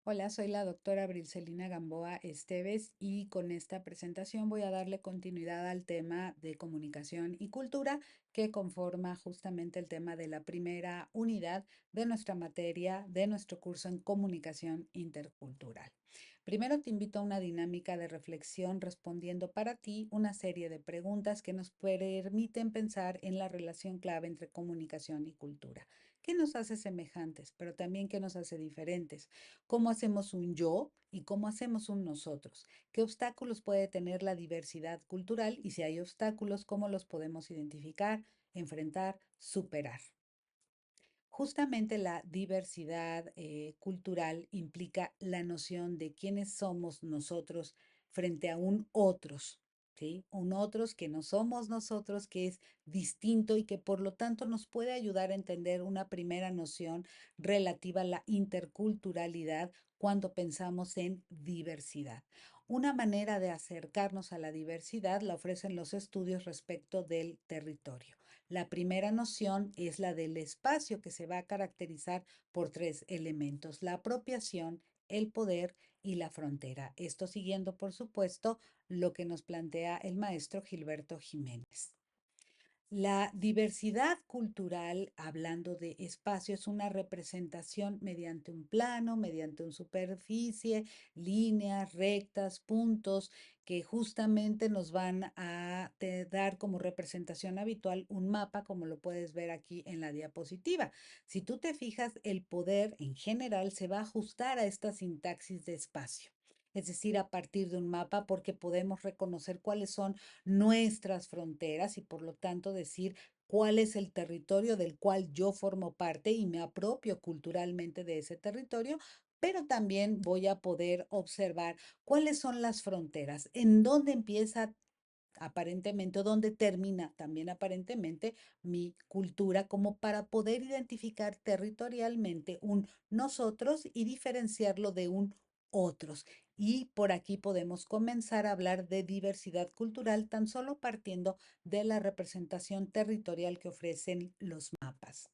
Hola, soy la doctora Briselina Gamboa Esteves y con esta presentación voy a darle continuidad al tema de comunicación y cultura que conforma justamente el tema de la primera unidad de nuestra materia de nuestro curso en comunicación intercultural. Primero te invito a una dinámica de reflexión respondiendo para ti una serie de preguntas que nos permiten pensar en la relación clave entre comunicación y cultura. ¿Qué nos hace semejantes, pero también qué nos hace diferentes? ¿Cómo hacemos un yo y cómo hacemos un nosotros? ¿Qué obstáculos puede tener la diversidad cultural? Y si hay obstáculos, ¿cómo los podemos identificar, enfrentar, superar? Justamente la diversidad cultural implica la noción de quiénes somos nosotros frente a un otros, ¿sí? Un otros que no somos nosotros, que es distinto y que por lo tanto nos puede ayudar a entender una primera noción relativa a la interculturalidad cuando pensamos en diversidad. Una manera de acercarnos a la diversidad la ofrecen los estudios respecto del territorio. La primera noción es la del espacio, que se va a caracterizar por tres elementos: la apropiación, el poder y la frontera. Esto siguiendo, por supuesto, lo que nos plantea el maestro Gilberto Jiménez. La diversidad cultural, hablando de espacio, es una representación mediante un plano, mediante una superficie, líneas, rectas, puntos, que justamente nos van a dar como representación habitual un mapa, como lo puedes ver aquí en la diapositiva. Si tú te fijas, el poder en general se va a ajustar a esta sintaxis de espacio. Es decir, a partir de un mapa, porque podemos reconocer cuáles son nuestras fronteras y por lo tanto decir cuál es el territorio del cual yo formo parte y me apropio culturalmente de ese territorio, pero también voy a poder observar cuáles son las fronteras, en dónde empieza aparentemente, o dónde termina también aparentemente mi cultura, como para poder identificar territorialmente un nosotros y diferenciarlo de un otros. Y por aquí podemos comenzar a hablar de diversidad cultural tan solo partiendo de la representación territorial que ofrecen los mapas.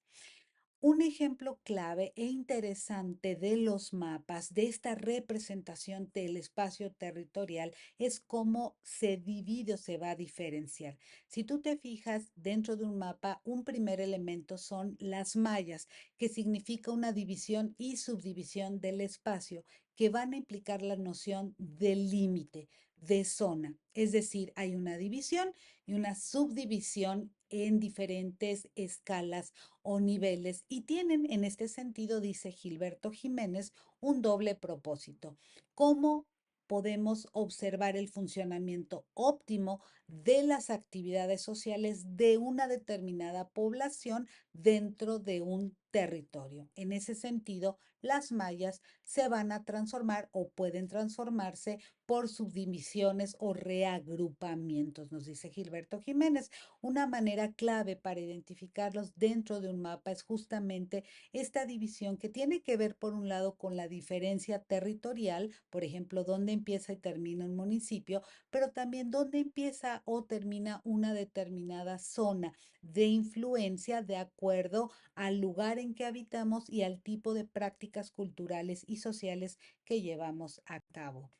Un ejemplo clave e interesante de los mapas, de esta representación del espacio territorial, es cómo se divide o se va a diferenciar. Si tú te fijas dentro de un mapa, un primer elemento son las mallas, que significa una división y subdivisión del espacio, que van a implicar la noción de límite, de zona. Es decir, hay una división y una subdivisión en diferentes escalas o niveles y tienen en este sentido, dice Gilberto Jiménez, un doble propósito. ¿Cómo podemos observar el funcionamiento óptimo de las actividades sociales de una determinada población dentro de un territorio? En ese sentido, las mallas se van a transformar o pueden transformarse por subdivisiones o reagrupamientos, nos dice Gilberto Jiménez. Una manera clave para identificarlos dentro de un mapa es justamente esta división, que tiene que ver por un lado con la diferencia territorial, por ejemplo, dónde empieza y termina un municipio, pero también dónde empieza o termina una determinada zona de influencia de acuerdo al lugar en que habitamos y al tipo de prácticas culturales y sociales que llevamos a cabo.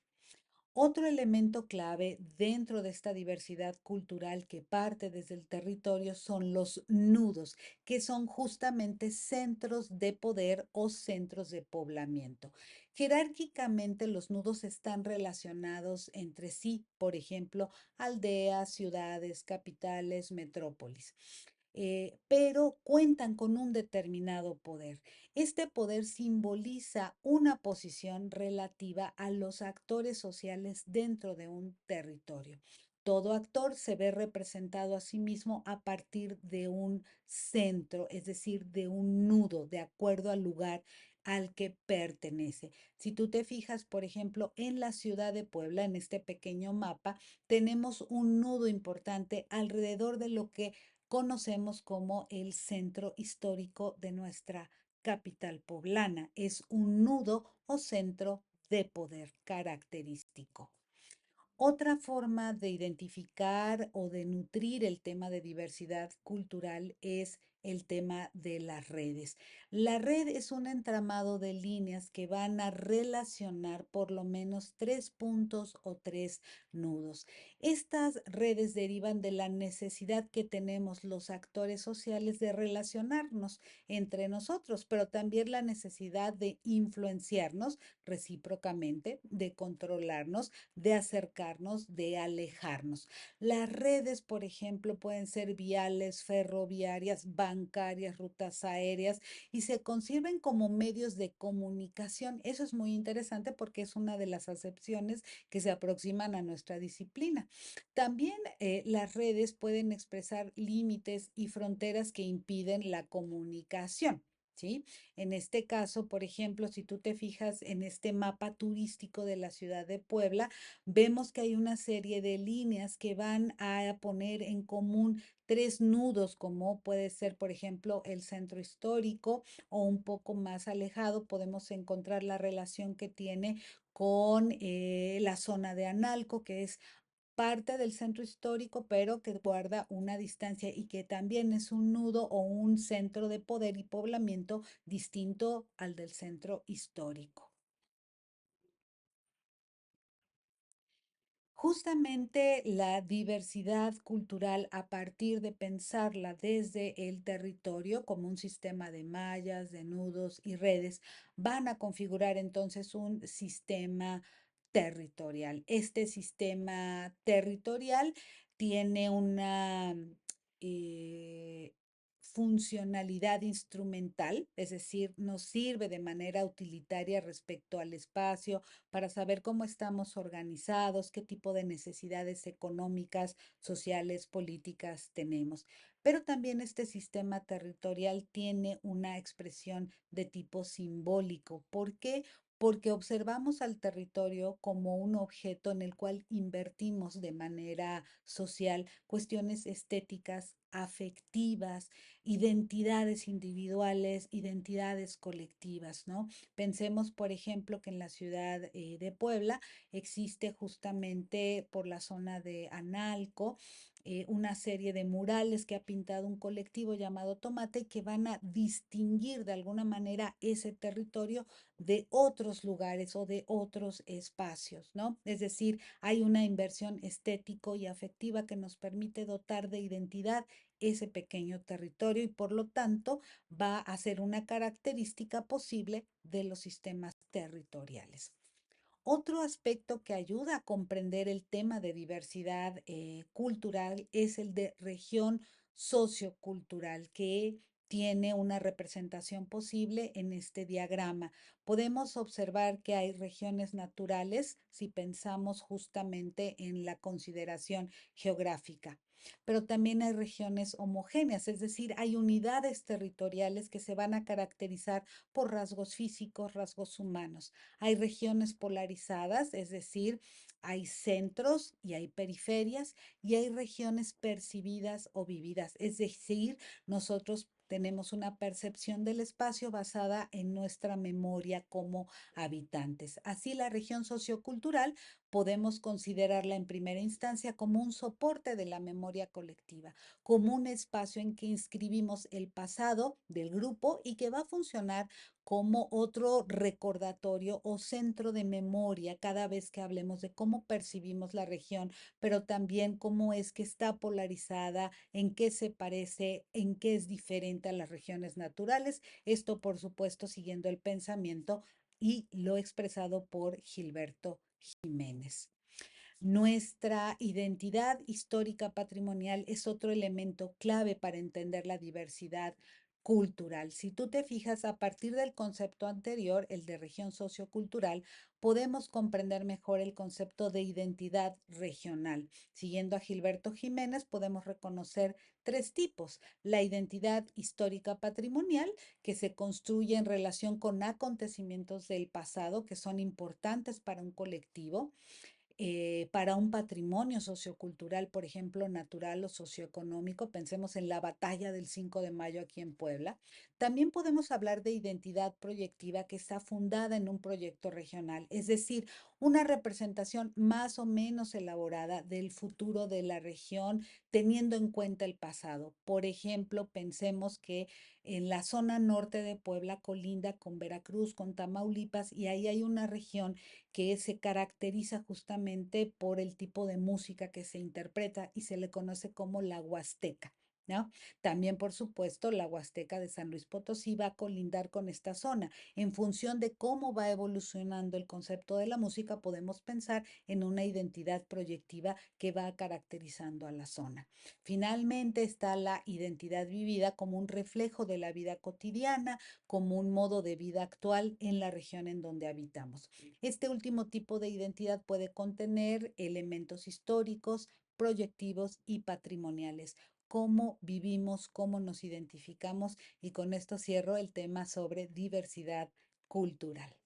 Otro elemento clave dentro de esta diversidad cultural que parte desde el territorio son los nudos, que son justamente centros de poder o centros de poblamiento. Jerárquicamente, los nudos están relacionados entre sí, por ejemplo, aldeas, ciudades, capitales, metrópolis. Pero cuentan con un determinado poder. Este poder simboliza una posición relativa a los actores sociales dentro de un territorio. Todo actor se ve representado a sí mismo a partir de un centro, es decir, de un nudo, de acuerdo al lugar al que pertenece. Si tú te fijas, por ejemplo, en la ciudad de Puebla, en este pequeño mapa, tenemos un nudo importante alrededor de lo que conocemos como el centro histórico de nuestra capital poblana. Es un nudo o centro de poder característico. Otra forma de identificar o de nutrir el tema de diversidad cultural es el tema de las redes. La red es un entramado de líneas que van a relacionar por lo menos tres puntos o tres nudos. Estas redes derivan de la necesidad que tenemos los actores sociales de relacionarnos entre nosotros, pero también la necesidad de influenciarnos recíprocamente, de controlarnos, de acercarnos, de alejarnos. Las redes, por ejemplo, pueden ser viales, ferroviarias, bancarias, rutas aéreas y se conciben como medios de comunicación. Eso es muy interesante porque es una de las acepciones que se aproximan a nuestra disciplina. También las redes pueden expresar límites y fronteras que impiden la comunicación. ¿Sí? En este caso, por ejemplo, si tú te fijas en este mapa turístico de la ciudad de Puebla, vemos que hay una serie de líneas que van a poner en común tres nudos, como puede ser, por ejemplo, el centro histórico o un poco más alejado, podemos encontrar la relación que tiene con la zona de Analco, que es parte del centro histórico, pero que guarda una distancia y que también es un nudo o un centro de poder y poblamiento distinto al del centro histórico. Justamente la diversidad cultural, a partir de pensarla desde el territorio como un sistema de mallas, de nudos y redes, van a configurar entonces un sistema territorial. Este sistema territorial tiene una eh, funcionalidad instrumental, es decir, nos sirve de manera utilitaria respecto al espacio para saber cómo estamos organizados, qué tipo de necesidades económicas, sociales, políticas tenemos. Pero también este sistema territorial tiene una expresión de tipo simbólico. ¿Por qué? Porque observamos al territorio como un objeto en el cual invertimos de manera social cuestiones estéticas, afectivas, identidades individuales, identidades colectivas, ¿no? Pensemos, por ejemplo, que en la ciudad de Puebla existe justamente por la zona de Analco una serie de murales que ha pintado un colectivo llamado Tomate que van a distinguir de alguna manera ese territorio de otros lugares o de otros espacios, ¿no? Es decir, hay una inversión estético y afectiva que nos permite dotar de identidad ese pequeño territorio y por lo tanto va a ser una característica posible de los sistemas territoriales. Otro aspecto que ayuda a comprender el tema de diversidad cultural es el de región sociocultural, que tiene una representación posible en este diagrama. Podemos observar que hay regiones naturales si pensamos justamente en la consideración geográfica, pero también hay regiones homogéneas, es decir, hay unidades territoriales que se van a caracterizar por rasgos físicos, rasgos humanos. Hay regiones polarizadas, es decir, hay centros y hay periferias y hay regiones percibidas o vividas, es decir, nosotros tenemos una percepción del espacio basada en nuestra memoria como habitantes. Así, la región sociocultural podemos considerarla en primera instancia como un soporte de la memoria colectiva, como un espacio en que inscribimos el pasado del grupo y que va a funcionar como otro recordatorio o centro de memoria cada vez que hablemos de cómo percibimos la región, pero también cómo es que está polarizada, en qué se parece, en qué es diferente a las regiones naturales. Esto, por supuesto, siguiendo el pensamiento y lo expresado por Gilberto Jiménez. Nuestra identidad histórica patrimonial es otro elemento clave para entender la diversidad cultural. Si tú te fijas, a partir del concepto anterior, el de región sociocultural, podemos comprender mejor el concepto de identidad regional. Siguiendo a Gilberto Jiménez, podemos reconocer tres tipos. La identidad histórica patrimonial, que se construye en relación con acontecimientos del pasado que son importantes para un colectivo, para un patrimonio sociocultural, por ejemplo, natural o socioeconómico. Pensemos en la batalla del 5 de mayo aquí en Puebla. También podemos hablar de identidad proyectiva que está fundada en un proyecto regional, es decir, una representación más o menos elaborada del futuro de la región teniendo en cuenta el pasado. Por ejemplo, pensemos que en la zona norte de Puebla colinda con Veracruz, con Tamaulipas, y ahí hay una región que se caracteriza justamente por el tipo de música que se interpreta y se le conoce como la Huasteca. ¿No? También, por supuesto, la Huasteca de San Luis Potosí va a colindar con esta zona. En función de cómo va evolucionando el concepto de la música, podemos pensar en una identidad proyectiva que va caracterizando a la zona. Finalmente está la identidad vivida como un reflejo de la vida cotidiana, como un modo de vida actual en la región en donde habitamos. Este último tipo de identidad puede contener elementos históricos, proyectivos y patrimoniales, cómo vivimos, cómo nos identificamos, y con esto cierro el tema sobre diversidad cultural.